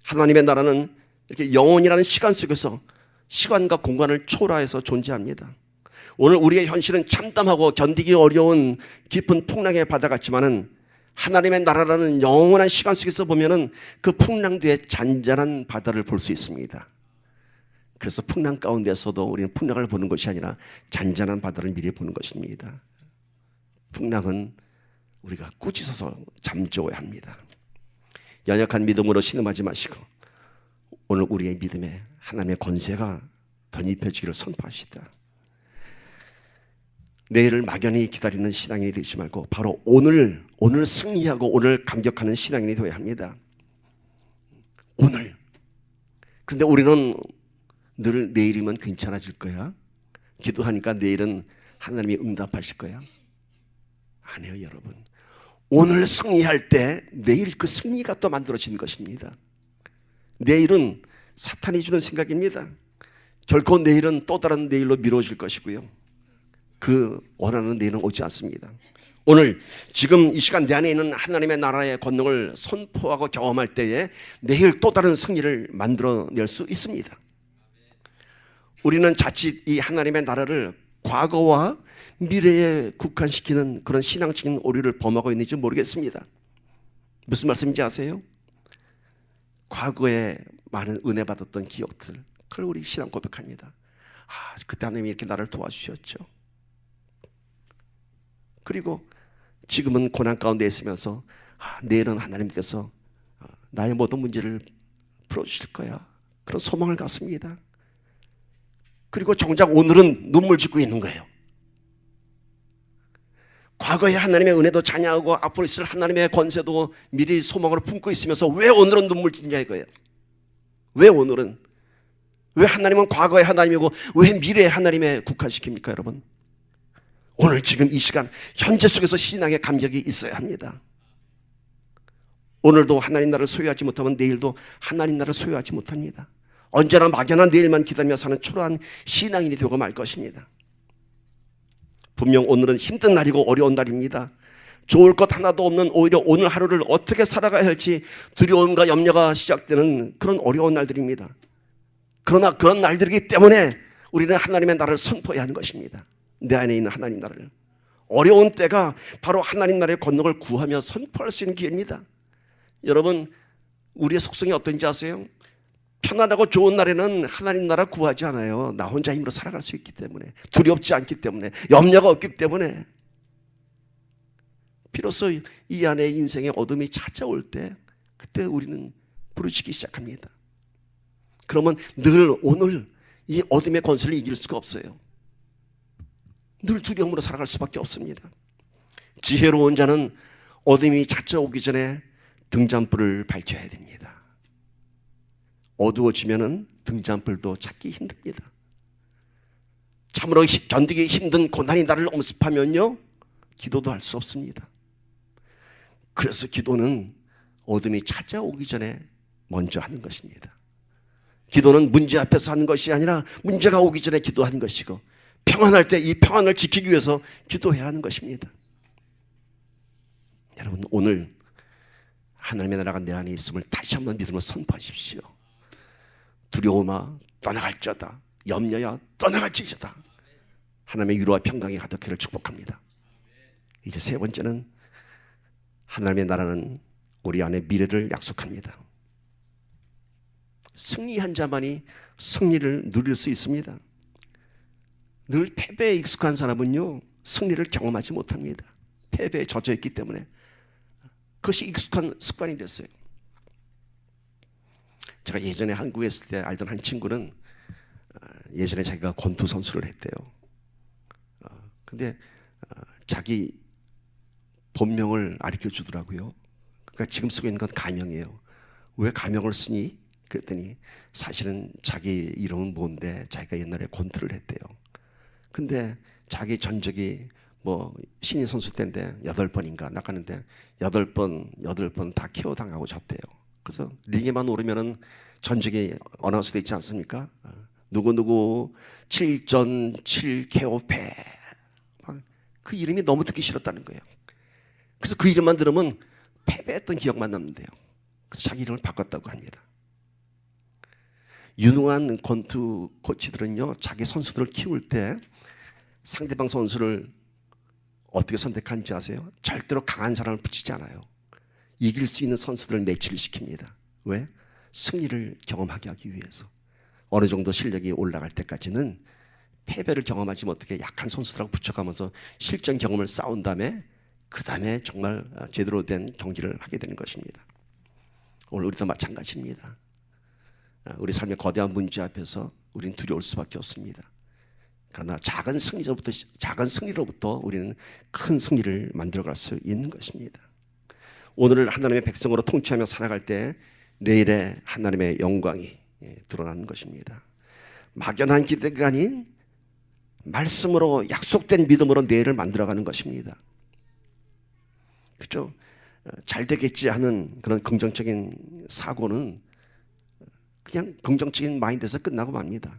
하나님의 나라는 이렇게 영혼이라는 시간 속에서 시간과 공간을 초월해서 존재합니다. 오늘 우리의 현실은 참담하고 견디기 어려운 깊은 풍랑의 바다 같지만은 하나님의 나라라는 영원한 시간 속에서 보면은 그 풍랑 뒤에 잔잔한 바다를 볼 수 있습니다. 그래서 풍랑 가운데서도 우리는 풍랑을 보는 것이 아니라 잔잔한 바다를 미리 보는 것입니다. 풍랑은 우리가 꾸짖어서 잠재워야 합니다. 연약한 믿음으로 신음하지 마시고 오늘 우리의 믿음에 하나님의 권세가 덧입혀지기를 선포하시다. 내일을 막연히 기다리는 신앙인이 되지 말고 바로 오늘 승리하고 오늘 감격하는 신앙인이 되어야 합니다. 오늘. 그런데 우리는 늘 내일이면 괜찮아질 거야? 기도하니까 내일은 하나님이 응답하실 거야? 아니에요, 여러분. 오늘 승리할 때 내일 그 승리가 또 만들어지는 것입니다. 내일은 사탄이 주는 생각입니다. 결코 내일은 또 다른 내일로 미뤄질 것이고요. 그 원하는 내일은 오지 않습니다. 오늘 지금 이 시간 내 안에 있는 하나님의 나라의 권능을 선포하고 경험할 때에 내일 또 다른 승리를 만들어낼 수 있습니다. 우리는 자칫 이 하나님의 나라를 과거와 미래에 국한시키는 그런 신앙적인 오류를 범하고 있는지 모르겠습니다. 무슨 말씀인지 아세요? 과거에 많은 은혜 받았던 기억들, 그걸 우리 신앙 고백합니다. 그때 하나님이 이렇게 나를 도와주셨죠. 그리고 지금은 고난 가운데 있으면서 내일은 하나님께서 나의 모든 문제를 풀어주실 거야, 그런 소망을 갖습니다. 그리고 정작 오늘은 눈물 짓고 있는 거예요. 과거의 하나님의 은혜도 찬양하고 앞으로 있을 하나님의 권세도 미리 소망으로 품고 있으면서 왜 오늘은 눈물 짓냐 이거예요. 왜 오늘은? 왜 하나님은 과거의 하나님이고 왜 미래의 하나님에 국한시킵니까 여러분? 오늘 지금 이 시간 현재 속에서 신앙의 감격이 있어야 합니다. 오늘도 하나님 나라를 소유하지 못하면 내일도 하나님 나라를 소유하지 못합니다. 언제나 막연한 내일만 기다리며 사는 초라한 신앙인이 되고 말 것입니다. 분명 오늘은 힘든 날이고 어려운 날입니다. 좋을 것 하나도 없는 오히려 오늘 하루를 어떻게 살아가야 할지 두려움과 염려가 시작되는 그런 어려운 날들입니다. 그러나 그런 날들이기 때문에 우리는 하나님의 나라를 선포해야 하는 것입니다. 내 안에 있는 하나님 나라를. 어려운 때가 바로 하나님 나라의 권능을 구하며 선포할 수 있는 기회입니다. 여러분, 우리의 속성이 어떤지 아세요? 편안하고 좋은 날에는 하나님 나라 구하지 않아요. 나 혼자 힘으로 살아갈 수 있기 때문에, 두렵지 않기 때문에, 염려가 없기 때문에. 비로소 이 안에 인생의 어둠이 찾아올 때 그때 우리는 부르짖기 시작합니다. 그러면 늘 오늘 이 어둠의 권세를 이길 수가 없어요. 늘 두려움으로 살아갈 수밖에 없습니다. 지혜로운 자는 어둠이 찾아오기 전에 등잔불을 밝혀야 됩니다. 어두워지면은 등잔불도 찾기 힘듭니다. 참으로 견디기 힘든 고난이 나를 엄습하면요, 기도도 할 수 없습니다. 그래서 기도는 어둠이 찾아오기 전에 먼저 하는 것입니다. 기도는 문제 앞에서 하는 것이 아니라 문제가 오기 전에 기도하는 것이고, 평안할 때 이 평안을 지키기 위해서 기도해야 하는 것입니다. 여러분, 오늘 하나님의 나라가 내 안에 있음을 다시 한번 믿음으로 선포하십시오. 두려움아 떠나갈지어다, 염려야 떠나갈지어다. 하나님의 위로와 평강이 가득히를 축복합니다. 이제 세 번째는 하나님의 나라는 우리 안에 미래를 약속합니다. 승리한 자만이 승리를 누릴 수 있습니다. 늘 패배에 익숙한 사람은요, 승리를 경험하지 못합니다. 패배에 젖어 있기 때문에 그것이 익숙한 습관이 됐어요. 제가 예전에 한국에 있을 때 알던 한 친구는 예전에 자기가 권투 선수를 했대요. 근데 자기 본명을 가르쳐 주더라고요. 그러니까 지금 쓰고 있는 건 가명이에요. 왜 가명을 쓰니? 그랬더니 사실은 자기 이름은 뭔데 자기가 옛날에 권투를 했대요. 근데 자기 전적이 뭐 신인 선수 때인데 8번인가 나가는데 8번 다 KO 당하고 졌대요. 그래서 링에만 오르면은 전적이 어나운스 돼 있지 않습니까? 누구누구 7전 7KO 패. 그 이름이 너무 듣기 싫었다는 거예요. 그래서 그 이름만 들으면 패배했던 기억만 남는데요. 그래서 자기 이름을 바꿨다고 합니다. 유능한 권투 코치들은요, 자기 선수들을 키울 때 상대방 선수를 어떻게 선택하는지 아세요? 절대로 강한 사람을 붙이지 않아요. 이길 수 있는 선수들을 매치를 시킵니다. 왜? 승리를 경험하게 하기 위해서. 어느 정도 실력이 올라갈 때까지는 패배를 경험하지 못하게 약한 선수들하고 붙여가면서 실전 경험을 쌓은 다음에 그 다음에 정말 제대로 된 경기를 하게 되는 것입니다. 오늘 우리도 마찬가지입니다. 우리 삶의 거대한 문제 앞에서 우리는 두려울 수밖에 없습니다. 그러나 작은 승리로부터 우리는 큰 승리를 만들어갈 수 있는 것입니다. 오늘을 하나님의 백성으로 통치하며 살아갈 때 내일의 하나님의 영광이 드러나는 것입니다. 막연한 기대가 아닌 말씀으로 약속된 믿음으로 내일을 만들어가는 것입니다. 그렇죠? 잘 되겠지 하는 그런 긍정적인 사고는 그냥 긍정적인 마인드에서 끝나고 맙니다.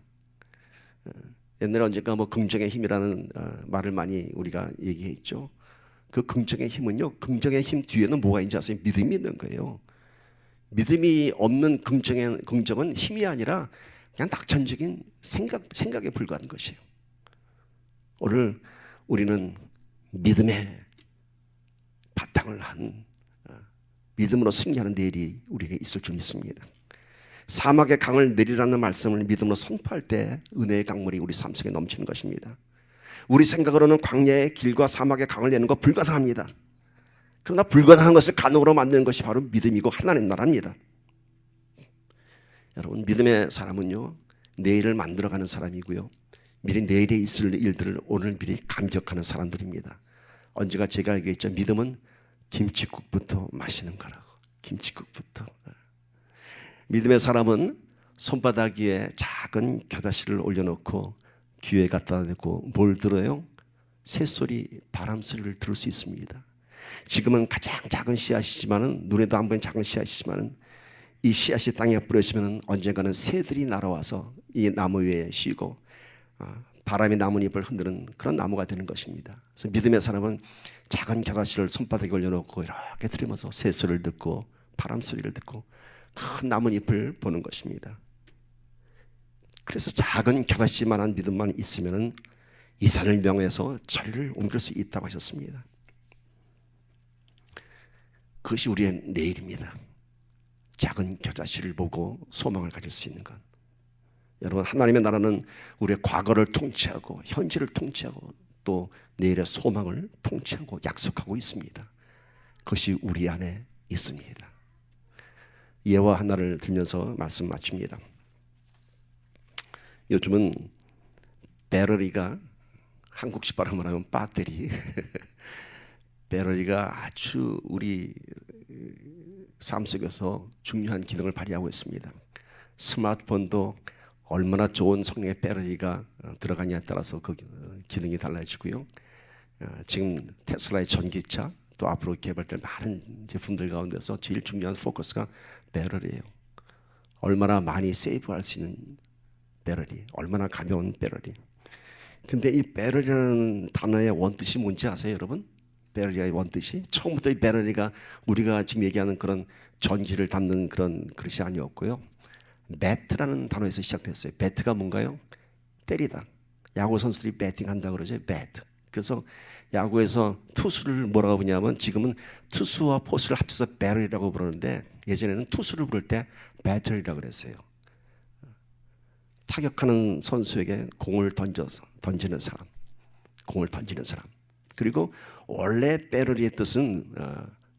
옛날에 언젠가 뭐 긍정의 힘이라는 말을 많이 우리가 얘기했죠. 그 긍정의 힘은요, 긍정의 힘 뒤에는 뭐가 있는지 아세요? 믿음이 있는 거예요. 믿음이 없는 긍정은 힘이 아니라 그냥 낙천적인 생각에 불과한 것이에요. 오늘 우리는 믿음의 바탕을 한 믿음으로 승리하는 내일이 우리에게 있을 줄 믿습니다. 사막의 강을 내리라는 말씀을 믿음으로 선포할 때 은혜의 강물이 우리 삶 속에 넘치는 것입니다. 우리 생각으로는 광야의 길과 사막의 강을 내는 거 불가능합니다. 그러나 불가능한 것을 가능으로 만드는 것이 바로 믿음이고 하나님 나라입니다. 여러분, 믿음의 사람은요, 내일을 만들어가는 사람이고요, 미리 내일에 있을 일들을 오늘 미리 감격하는 사람들입니다. 언제가 제가 얘기했죠. 믿음은 김칫국부터 마시는 거라고. 김칫국부터. 믿음의 사람은 손바닥 위에 작은 겨자씨를 올려놓고 귀에 갖다 대고 뭘 들어요? 새소리, 바람소리를 들을 수 있습니다. 지금은 가장 작은 씨앗이지만은, 눈에도 안 보이는 작은 씨앗이지만은, 이 씨앗이 땅에 뿌려지면 언젠가는 새들이 날아와서 이 나무 위에 쉬고 바람이 나뭇잎을 흔드는 그런 나무가 되는 것입니다. 그래서 믿음의 사람은 작은 겨자씨를 손바닥에 올려놓고 이렇게 들으면서 새소리를 듣고 바람소리를 듣고 큰 나뭇잎을 보는 것입니다. 그래서 작은 겨자씨만한 믿음만 있으면 이 산을 명해서 저리를 옮길 수 있다고 하셨습니다. 그것이 우리의 내일입니다. 작은 겨자씨를 보고 소망을 가질 수 있는 것. 여러분, 하나님의 나라는 우리의 과거를 통치하고 현재를 통치하고 또 내일의 소망을 통치하고 약속하고 있습니다. 그것이 우리 안에 있습니다. 예화 하나를 들면서 말씀 마칩니다. 요즘은 배터리가, 한국식 발음을 하면 배터리 배터리가 아주 우리 삶 속에서 중요한 기능을 발휘하고 있습니다. 스마트폰도 얼마나 좋은 성능의 배터리가 들어가냐에 따라서 그 기능이 달라지고요. 지금 테슬라의 전기차, 또 앞으로 개발될 많은 제품들 가운데서 제일 중요한 포커스가 배터리예요. 얼마나 많이 세이브할 수 있는 배터리, 얼마나 가벼운 배터리. 근데 이 배터리라는 단어의 원뜻이 뭔지 아세요, 여러분? 배터리의 원뜻이 처음부터 이 배터리가 우리가 지금 얘기하는 그런 전기를 담는 그런 그릇이 아니었고요. 배트라는 단어에서 시작됐어요. 배트가 뭔가요? 때리다. 야구 선수들이 배팅한다 그러죠. 배트. 그래서 야구에서 투수를 뭐라고 부르냐면 지금은 투수와 포수를 합쳐서 배터리라고 부르는데 예전에는 투수를 부를 때 배터리라고 그랬어요. 타격하는 선수에게 공을 던지는 사람, 공을 던지는 사람. 그리고 원래 배터리의 뜻은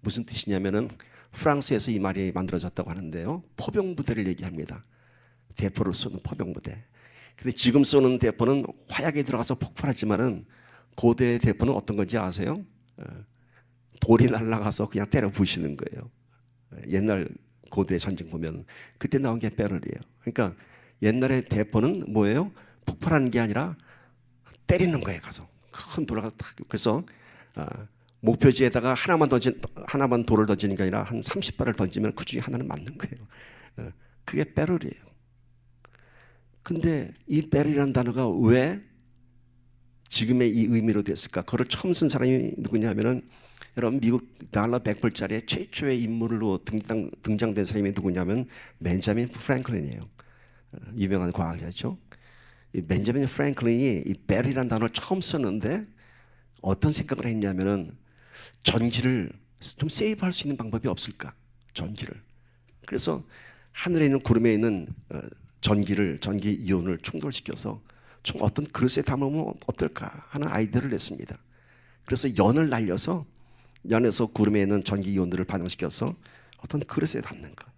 무슨 뜻이냐면은 프랑스에서 이 말이 만들어졌다고 하는데요, 포병 부대를 얘기합니다. 대포를 쏘는 포병 부대. 근데 지금 쏘는 대포는 화약에 들어가서 폭발하지만은 고대 대포는 어떤 건지 아세요? 돌이 날아가서 그냥 때려 부시는 거예요. 옛날 고대 전쟁 보면 그때 나온 게 배럴이에요. 그러니까 옛날에 대포는 뭐예요? 폭발하는 게 아니라 때리는 거예요. 가서 큰 돌을 탁. 그래서 목표지에다가 하나만 돌을 던지는 게 아니라 한 30발을 던지면 그 중에 하나는 맞는 거예요. 그게 배럴이에요. 근데 이 배럴이라는 단어가 왜 지금의 이 의미로 됐을까? 그걸 처음 쓴 사람이 누구냐면은, 여러분, 미국 달러 100불짜리의 최초의 인물로 등장된 사람이 누구냐면 벤자민 프랭클린이에요. 유명한 과학자죠. 이 벤자민 프랭클린이 이 배럴이라는 단어를 처음 썼는데 어떤 생각을 했냐면은 전기를 좀 세이브할 수 있는 방법이 없을까? 전기를. 그래서 하늘에 있는 구름에 있는 전기 이온을 충돌시켜서 좀 어떤 그릇에 담으면 어떨까 하는 아이디어를 냈습니다. 그래서 연을 날려서 연에서 구름에 있는 전기 이온들을 반응시켜서 어떤 그릇에 담는 것.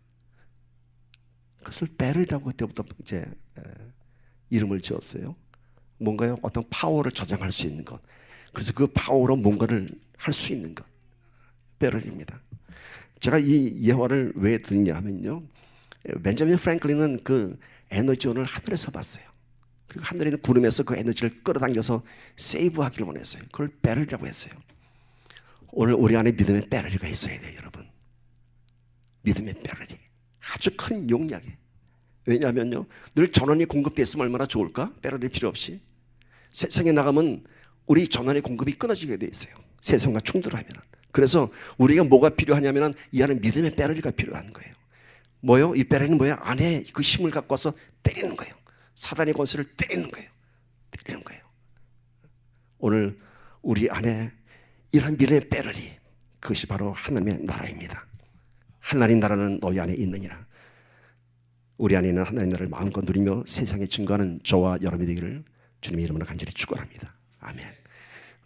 그것을 배럴이라고 그때부터 이제 이름을 지었어요. 뭔가요? 어떤 파워를 저장할 수 있는 것. 그래서 그 파워로 뭔가를 할 수 있는 것. 배럴입니다. 제가 이 예화를 왜 드리냐 하면요, 벤자민 프랭클린은 그 에너지원을 하늘에서 봤어요. 그리고 하늘에 있는 구름에서 그 에너지를 끌어당겨서 세이브하기를 원했어요. 그걸 배럴이라고 했어요. 오늘 우리 안에 믿음의 배럴이가 있어야 돼요, 여러분. 믿음의 배럴이 아주 큰 용량에 왜냐하면요, 늘 전원이 공급됐으면 얼마나 좋을까? 빼라릴 필요 없이. 세상에 나가면 우리 전원의 공급이 끊어지게 돼 있어요. 세상과 충돌하면. 그래서 우리가 뭐가 필요하냐면 이 안에 믿음의 배럴리가 필요한 거예요. 뭐요? 이 배럴리는 뭐야? 안에 그 힘을 갖고 와서 때리는 거예요. 사단의 권세를 때리는 거예요. 때리는 거예요. 오늘 우리 안에 이런 믿음의 배럴이, 그것이 바로 하나님의 나라입니다. 하나님 나라는 너희 안에 있느니라. 우리 안에 있는 하나님 나라를 마음껏 누리며 세상에 증거하는 저와 여러분이 되기를 주님의 이름으로 간절히 축원합니다. 아멘.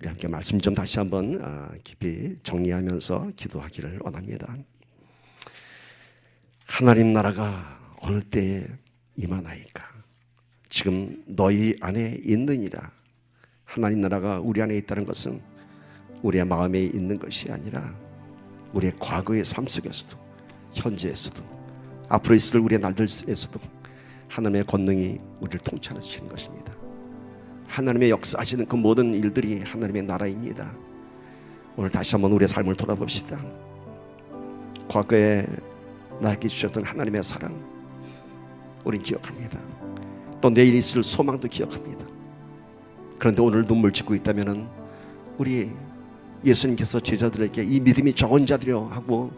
우리 함께 말씀 좀 다시 한번 깊이 정리하면서 기도하기를 원합니다. 하나님 나라가 어느 때에 임하나이까? 지금 너희 안에 있느니라. 하나님 나라가 우리 안에 있다는 것은 우리의 마음에 있는 것이 아니라 우리의 과거의 삶 속에서도, 현재에서도, 앞으로 있을 우리의 날들에서도 하나님의 권능이 우리를 통치하시는 것입니다. 하나님의 역사하시는 그 모든 일들이 하나님의 나라입니다. 오늘 다시 한번 우리의 삶을 돌아봅시다. 과거에 나에게 주셨던 하나님의 사랑, 우린 기억합니다. 또 내일 있을 소망도 기억합니다. 그런데 오늘 눈물 짓고 있다면 우리 예수님께서 제자들에게 이 믿음이 적은 자들이여 하고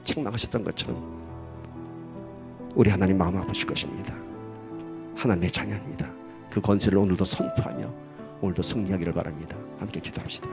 책망하셨던 것처럼 우리 하나님 마음 아프실 것입니다. 하나님의 자녀입니다. 그 권세를 오늘도 선포하며 오늘도 승리하기를 바랍니다. 함께 기도합시다.